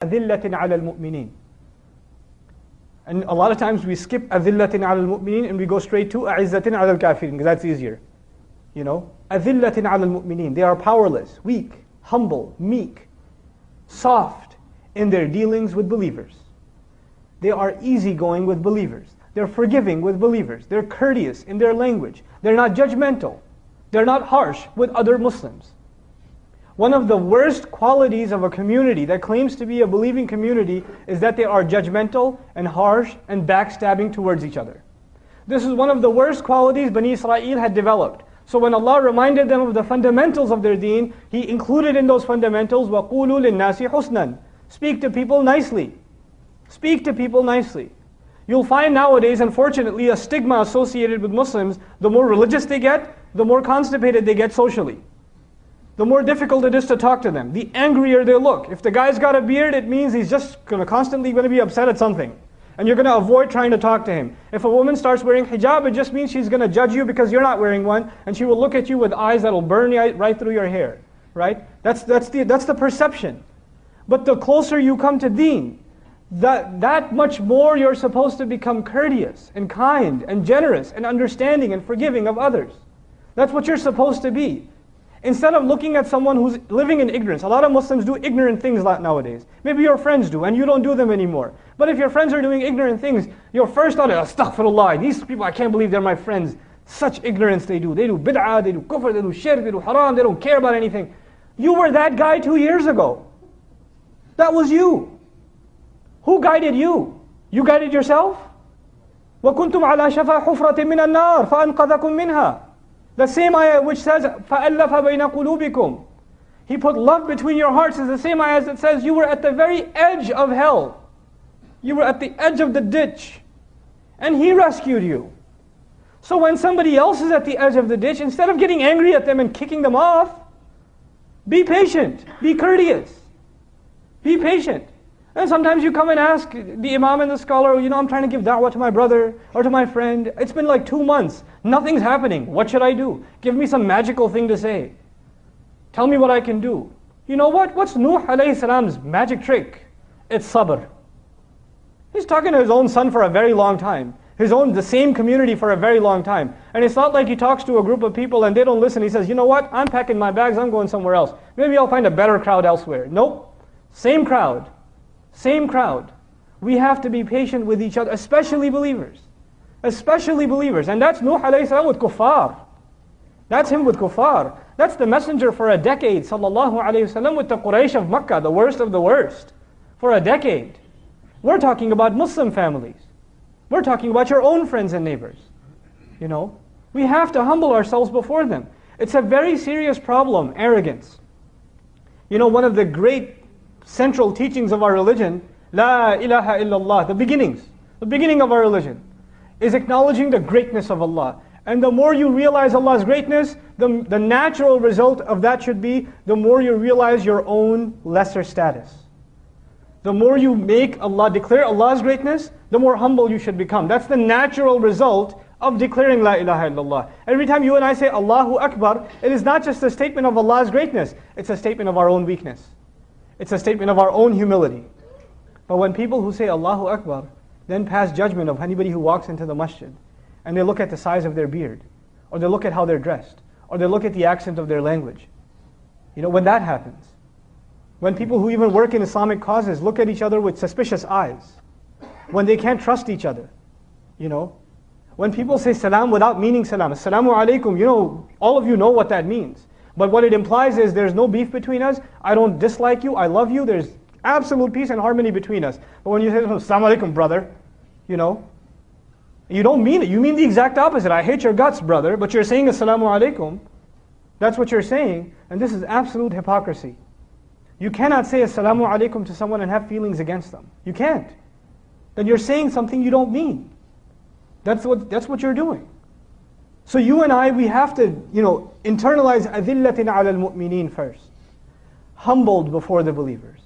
أذلة على المؤمنين. And a lot of times we skip أذلة على المؤمنين and we go straight to أعزة على الكافرين because that's easier. You know, أذلة على المؤمنين. They are powerless, weak, humble, meek, soft in their dealings with believers. They are easygoing with believers. They're forgiving with believers. They're courteous in their language. They're not judgmental. They're not harsh with other Muslims. One of the worst qualities of a community that claims to be a believing community is that they are judgmental and harsh and backstabbing towards each other. This is one of the worst qualities Bani Israel had developed. So when Allah reminded them of the fundamentals of their deen, He included in those fundamentals, وَقُولُوا لِلنَّاسِ حُسْنًا. Speak to people nicely. Speak to people nicely. You'll find nowadays, unfortunately, a stigma associated with Muslims. The more religious they get, the more constipated they get socially. The more difficult it is to talk to them. The angrier they look. If the guy's got a beard, it means he's just constantly going to be upset at something. And you're going to avoid trying to talk to him. If a woman starts wearing hijab, it just means she's going to judge you because you're not wearing one. And she will look at you with eyes that'll burn right through your hair. Right? That's the perception. But the closer you come to deen, that much more you're supposed to become courteous and kind and generous and understanding and forgiving of others. That's what you're supposed to be. Instead of looking at someone who's living in ignorance. A lot of Muslims do ignorant things nowadays. Maybe your friends do and you don't do them anymore. But if your friends are doing ignorant things, your first thought is, astaghfirullah, these people, I can't believe they're my friends. Such ignorance they do. They do bid'ah, they do kufr, they do shirk, they do haram, they don't care about anything. You were that guy 2 years ago. That was you. Who guided you? You guided yourself? وَكُنْتُمْ عَلَى شَفَا حُفْرَةٍ مِّنَ النَّارِ فَأَنْقَذَكُم مِّنْهَا. The same ayah which says, فَأَلَّفَ بَيْنَ قُلُوبِكُمْ. He put love between your hearts is the same ayah that says you were at the very edge of hell. You were at the edge of the ditch. And He rescued you. So when somebody else is at the edge of the ditch, instead of getting angry at them and kicking them off, be patient, be courteous, be patient. And sometimes you come and ask the imam and the scholar, I'm trying to give da'wah to my brother or to my friend. It's been like 2 months. Nothing's happening. What should I do? Give me some magical thing to say. Tell me what I can do. You know what? What's Nuh alayhi salam's magic trick? It's sabr. He's talking to his own son for a very long time. The same community for a very long time. And it's not like he talks to a group of people and they don't listen. He says, you know what? I'm packing my bags. I'm going somewhere else. Maybe I'll find a better crowd elsewhere. Nope. Same crowd. Same crowd. We have to be patient with each other, especially believers. Especially believers. And that's Nuh alayhi salam with kuffar. That's him with kuffar. That's the messenger for a decade, sallallahu alayhi wasallam, with the Quraysh of Makkah, the worst of the worst. For a decade. We're talking about Muslim families. We're talking about your own friends and neighbors. We have to humble ourselves before them. It's a very serious problem, arrogance. One of the great central teachings of our religion, La ilaha illallah, the beginning of our religion, is acknowledging the greatness of Allah. And the more you realize Allah's greatness, the natural result of that should be, the more you realize your own lesser status. The more you declare Allah's greatness, the more humble you should become. That's the natural result of declaring La ilaha illallah. Every time you and I say Allahu Akbar, it is not just a statement of Allah's greatness, it's a statement of our own weakness. It's a statement of our own humility. But when people who say Allahu Akbar then pass judgment of anybody who walks into the masjid, and they look at the size of their beard, or they look at how they're dressed, or they look at the accent of their language, when that happens, when people who even work in Islamic causes look at each other with suspicious eyes, when they can't trust each other, when people say salam without meaning salam, assalamu alaikum, all of you know what that means. But what it implies is there's no beef between us. I don't dislike you. I love you. There's absolute peace and harmony between us. But when you say, Assalamu alaikum, brother, you don't mean it. You mean the exact opposite. I hate your guts, brother. But you're saying Assalamu alaikum. That's what you're saying. And this is absolute hypocrisy. You cannot say Assalamu alaikum to someone and have feelings against them. You can't. Then you're saying something you don't mean. That's what you're doing. So you and I, we have to, internalize أَذِلَّةٍ عَلَى الْمُؤْمِنِينَ first. Humbled before the believers.